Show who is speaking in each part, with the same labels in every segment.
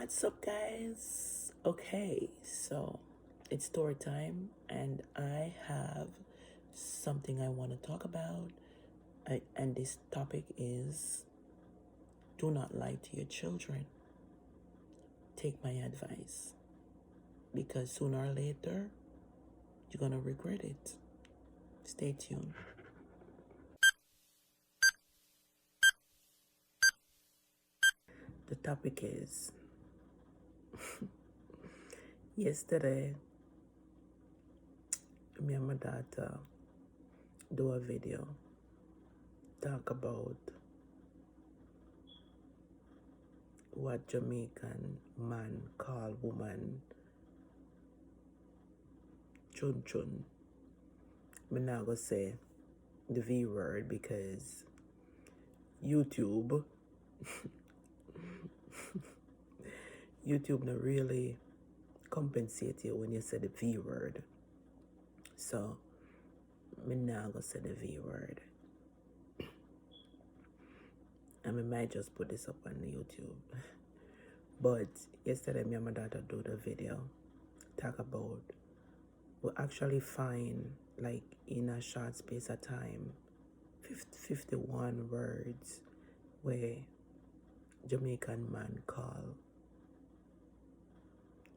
Speaker 1: What's up, guys? Okay, so it's story time, and I have something I want to talk about. And this topic is do not lie to your children. Take my advice, because sooner or later, you're going to regret it. Stay tuned. The topic is yesterday, me and my daughter do a video talk about what Jamaican man call woman chun chun. I'm not gonna say the V word because YouTube not really compensate you when you say the V word. So I'm not gonna say the V word. And I might just put this up on YouTube. But yesterday me and my daughter do the video talk about we actually find like in a short space of time 51 words where Jamaican man call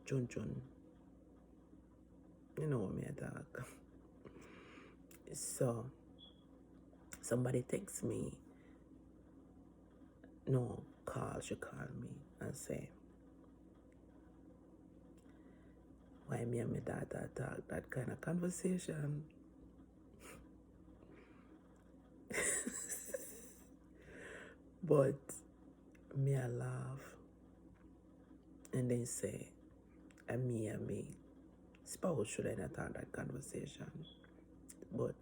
Speaker 1: chun chun. You know what me talk. So somebody texts me, no, she called me and say, why me and my daughter talk that kind of conversation? But me I laugh and then say, and me spouse should I not have that conversation. But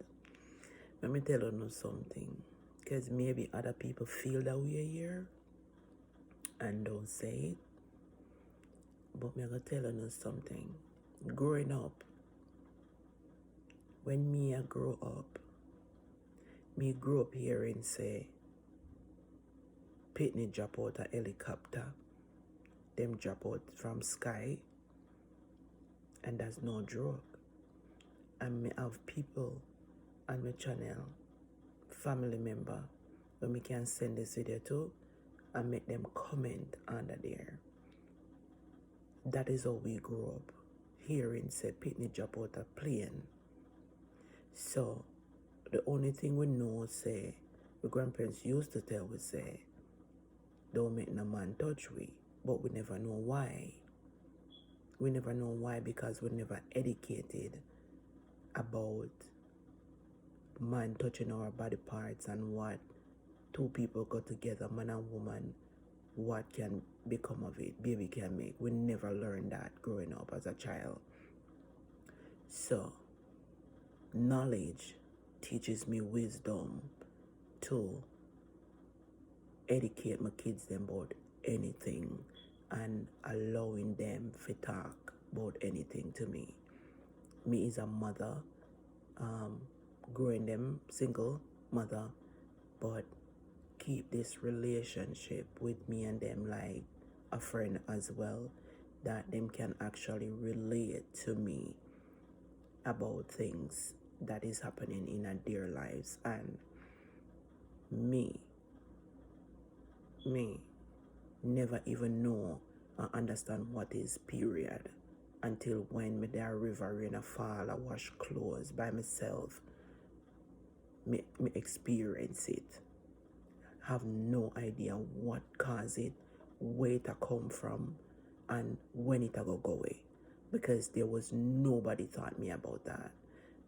Speaker 1: let me tell you something, because maybe other people feel that we are here and don't say it. But me gonna tell you something. Growing up, when me I grow up, me grew up hearing say, Pitney drop out a helicopter, them drop out from sky, and that's no joke. And me have people on my channel, family member, where me can send this video to and make them comment under there. That is how we grew up, hearing say Pitney drop out a plane. So the only thing we know say, the grandparents used to tell we say, don't make no man touch we, but we never know why. We never know why because we never educated about man touching our body parts and what two people go together, man and woman, what can become of it, baby can make. We never learned that growing up as a child. So knowledge teaches me wisdom to educate my kids them about anything and allowing them to talk about anything to me. Me is a mother, growing them single mother, but keep this relationship with me and them like a friend as well, that them can actually relate to me about things that is happening in their lives. And me never even know and understand what is period until when me there river rain a fall, I wash clothes by myself. Me experience it. Have no idea what caused it, where it come from, and when it go away. Because there was nobody taught me about that.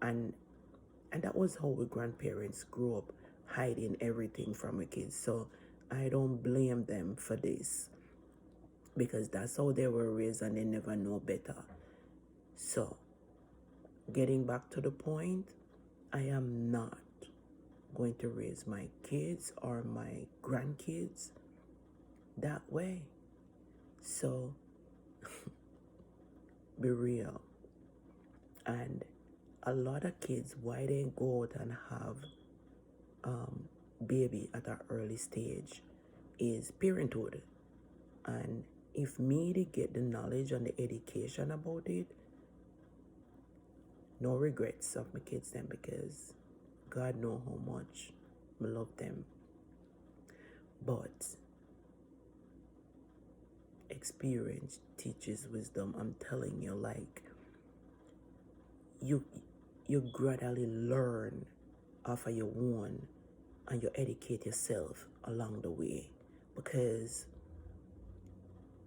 Speaker 1: And that was how we grandparents grew up, hiding everything from the kids. So I don't blame them for this, because that's how they were raised and they never know better. So getting back to the point, I am not going to raise my kids or my grandkids that way. So be real. And a lot of kids, why they go out and have baby at an early stage is parenthood. And if me to get the knowledge and the education about it, no regrets of my kids then, because God know how much I love them. But experience teaches wisdom. I'm telling you, like, you gradually learn off of your own, and you educate yourself along the way. Because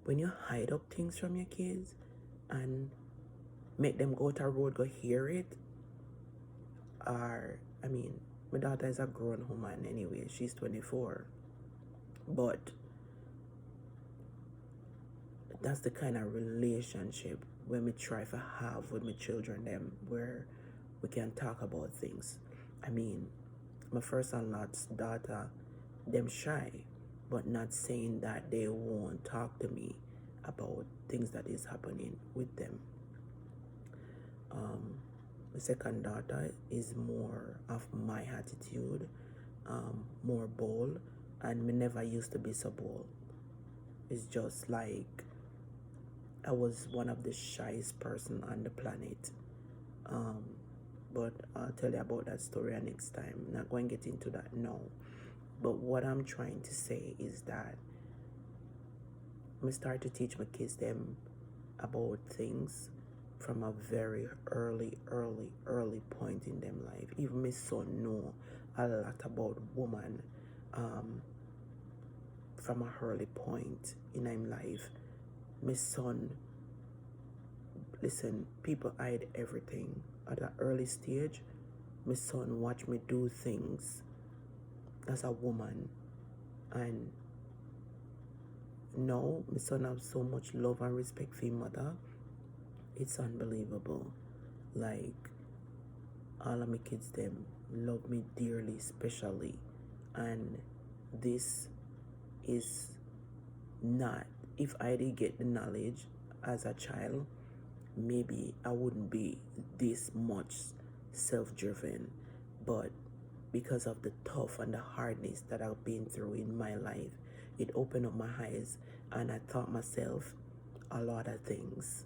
Speaker 1: when you hide up things from your kids and make them go to a road, go hear it, or, I mean, my daughter is a grown woman anyway, she's 24, but that's the kind of relationship when we try to have with my children them, where we can talk about things. I mean, my first and last daughter, them shy, but not saying that they won't talk to me about things that is happening with them. The second daughter is more of my attitude, more bold, and me never used to be so bold. It's just like I was one of the shyest person on the planet. But I'll tell you about that story next time. I'm not going to get into that now. But what I'm trying to say is that I start to teach my kids them about things from a very early point in them life. Even my son know a lot about woman from a early point in him life. My son, listen, people hide everything. At an early stage, my son watch me do things as a woman, and now my son have so much love and respect for his mother. It's unbelievable. Like, all of my kids them love me dearly, especially, and this is not, if I did get the knowledge as a child, maybe I wouldn't be this much self-driven. But because of the tough and the hardness that I've been through in my life, it opened up my eyes, and I taught myself a lot of things.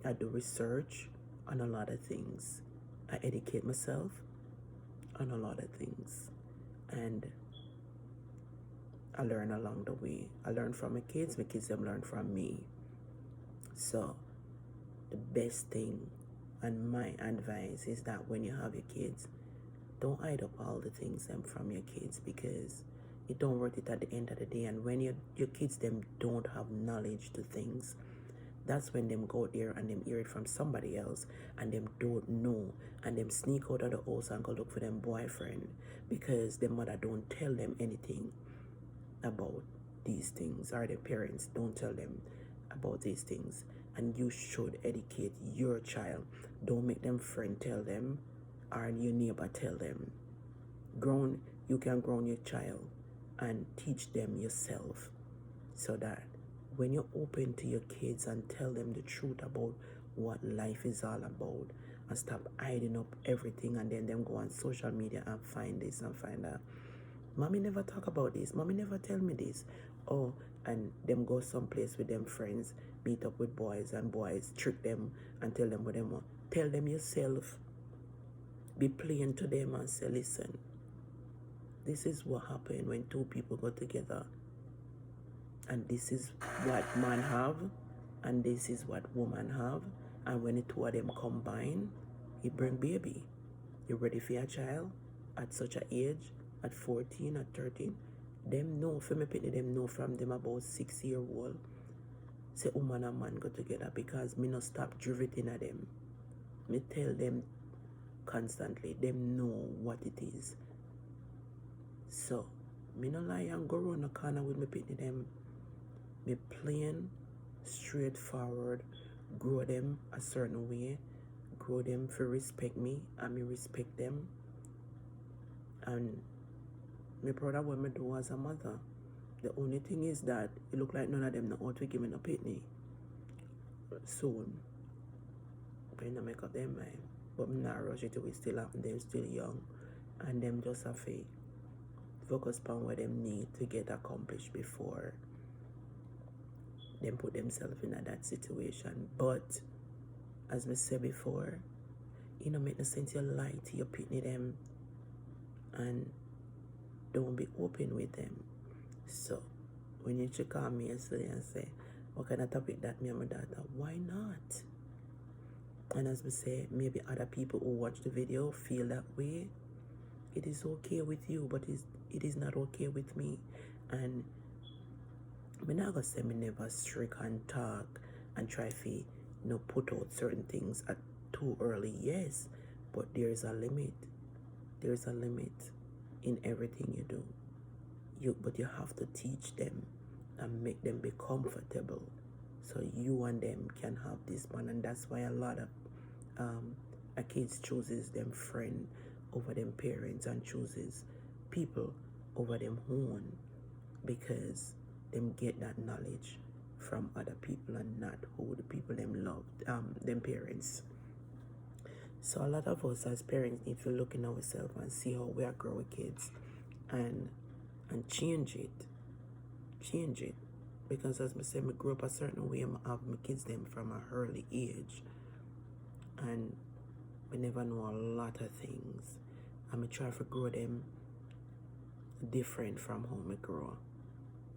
Speaker 1: I do research on a lot of things. I educate myself on a lot of things, and I learn along the way. I learn from my kids them learn from me. So the best thing and my advice is that when you have your kids, don't hide up all the things them from your kids, because it don't worth it at the end of the day. And when your kids them don't have knowledge to things, that's when them go there and them hear it from somebody else, and them don't know, and them sneak out of the house and go look for them boyfriend, because their mother don't tell them anything about these things, or their parents don't tell them about these things. And you should educate your child. Don't make them friend tell them, or your neighbor tell them. You can grown your child and teach them yourself, so that when you're open to your kids and tell them the truth about what life is all about, and stop hiding up everything, and then them go on social media and find this and find that. Mommy never talk about this. Mommy never tell me this. Oh, and them go someplace with them friends, meet up with boys, and boys trick them and tell them what they want. Tell them yourself. Be plain to them and say, listen, this is what happened when two people go together. And this is what man have, and this is what woman have. And when the two of them combine, it bring baby. You ready for your child at such an age, at 14, at 13? Them know, for me pitney, them know from them about 6-year-old. Say woman and man go together, because me no stop driveting at them. Me tell them constantly, them know what it is. So, me no lie and go around the corner with me pitney them. Me plain, straightforward, grow them a certain way, grow them for respect me, and me respect them. And me proud of what me do as a mother. The only thing is that it look like none of them know how to give me no pitney soon. But I make up their mind. But me not rush it till we still happen. Them still young, and them just have to focus on what them need to get accomplished before them put themselves in that situation. But as I said before, it don't make no sense you lie to your pitney them and don't be open with them. So when you call me yesterday and say, what kind of topic that me and my daughter, why not? And as we say, maybe other people who watch the video feel that way. It is okay with you, but it is not okay with me. And I'm not gonna say me never strict and talk and try to put out certain things at too early. Yes, but there's a limit. There's a limit in everything you do. But you have to teach them and make them be comfortable, so you and them can have this bond. And that's why a lot of a kids chooses them friend over them parents and chooses people over them own, because them get that knowledge from other people and not who the people them love, them parents. So a lot of us as parents need to look in ourselves and see how we are growing kids and change it. Because as I said, I grew up a certain way. I have my kids them from an early age, and we never know a lot of things. And I try to grow them different from how I grow.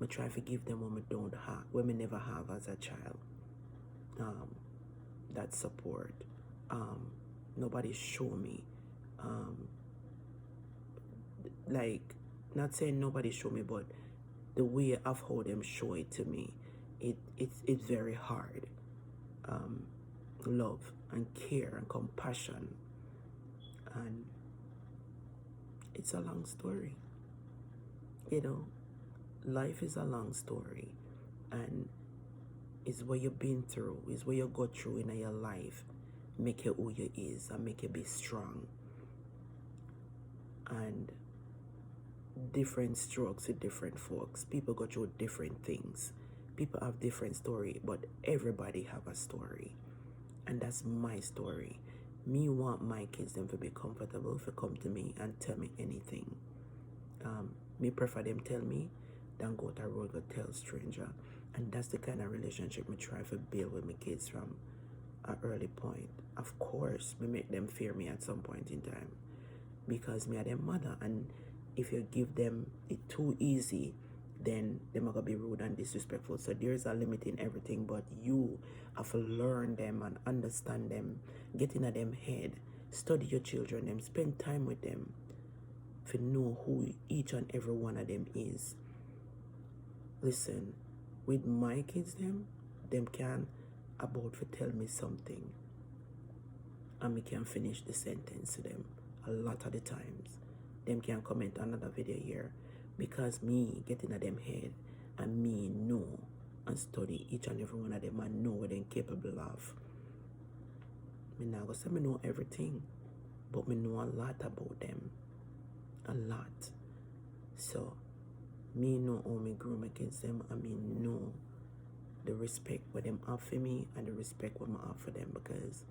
Speaker 1: I try to give them what I don't have, what I never have as a child. That support. Nobody show me. Like, not saying nobody show me, but the way of how them show it to me, it's very hard. Love and care and compassion, and it's a long story. Life is a long story, and it's what you've been through, it's what you go through in your life, make you who you is and make you be strong. And different strokes with different folks. People go through different things. People have different story, but everybody have a story. And that's my story. Me want my kids them to be comfortable to come to me and tell me anything. Me prefer them tell me than go to road go tell stranger. And that's the kind of relationship me try to build with my kids from an early point. Of course, me make them fear me at some point in time, because me are their mother, and if you give them it too easy, then they're gonna be rude and disrespectful. So there's a limit in everything, but you have to learn them and understand them, get in them head, study your children, them spend time with them, to know who each and every one of them is. Listen, with my kids them can about to tell me something, and me can finish the sentence to them a lot of the times. Them can comment another video here, because me get in them head and me know and study each and every one of them and know what they're capable of. Me now go say me know everything, but me know a lot about them. A lot. So me know how me grow my kids them, and me know the respect what them have for me and the respect what I have for them, because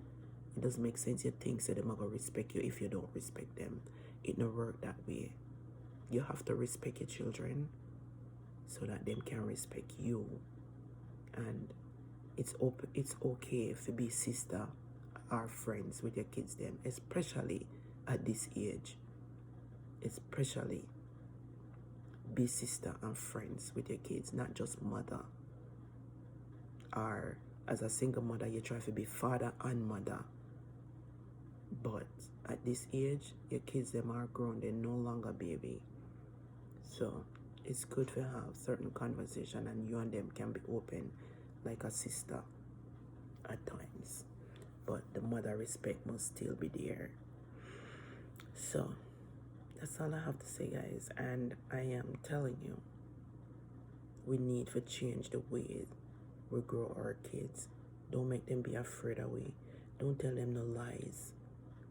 Speaker 1: it doesn't make sense you think so them are gonna respect you if you don't respect them. It don't work that way. You have to respect your children so that them can respect you. And it's okay to be sister or friends with your kids them, especially at this age. Especially be sister and friends with your kids, not just mother. Or as a single mother, you try to be father and mother. But at this age, your kids them are grown, they're no longer baby. So it's good to have certain conversation, and you and them can be open like a sister at times. But the mother respect must still be there. So that's all I have to say, guys. And I am telling you, we need to change the way we grow our kids. Don't make them be afraid of we. Don't tell them no lies.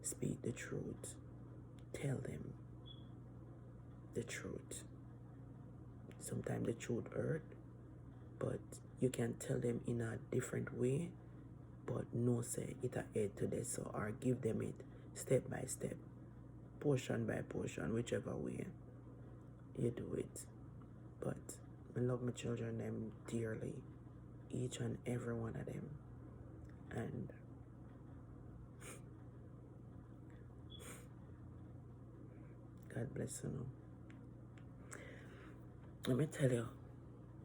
Speaker 1: Speak the truth. Tell them the truth. Sometimes the truth hurt, but you can tell them in a different way, but no say it a head to this, so or give them it step by step, portion by portion, whichever way you do it. But I love my children them dearly, each and every one of them. And God bless you. Let me tell you,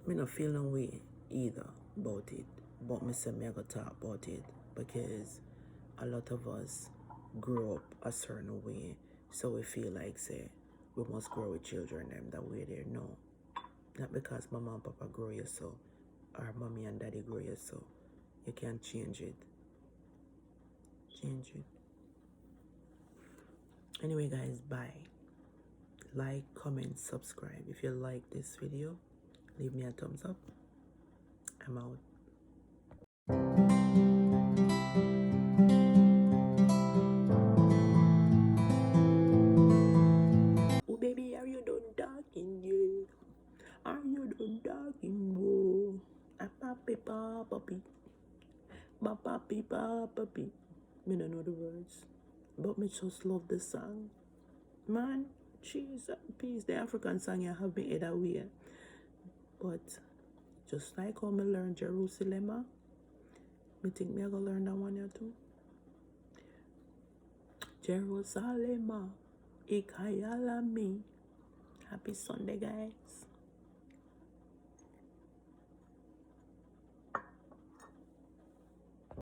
Speaker 1: me not feel no way either about it. But me say me I go talk about it because a lot of us grow up a certain way, so we feel like say we must grow with children them that way there. No. Not because mama and papa grow you so, or mommy and daddy grow you so. You can't change it. Change it. Anyway guys, bye. Like, comment, subscribe. If you like this video, leave me a thumbs up. I'm out. Oh baby, are you done talking? Yeah. Are you done talking? Whoa. A papi papi. Ba papi papi. Me don't know the words, but me just love the song. Man, cheese and peace. The African song you have me either way. But just like how me learn Jerusalem, me think me I go learn that one here too. Jerusalem, Ikayalami. Happy Sunday, guys.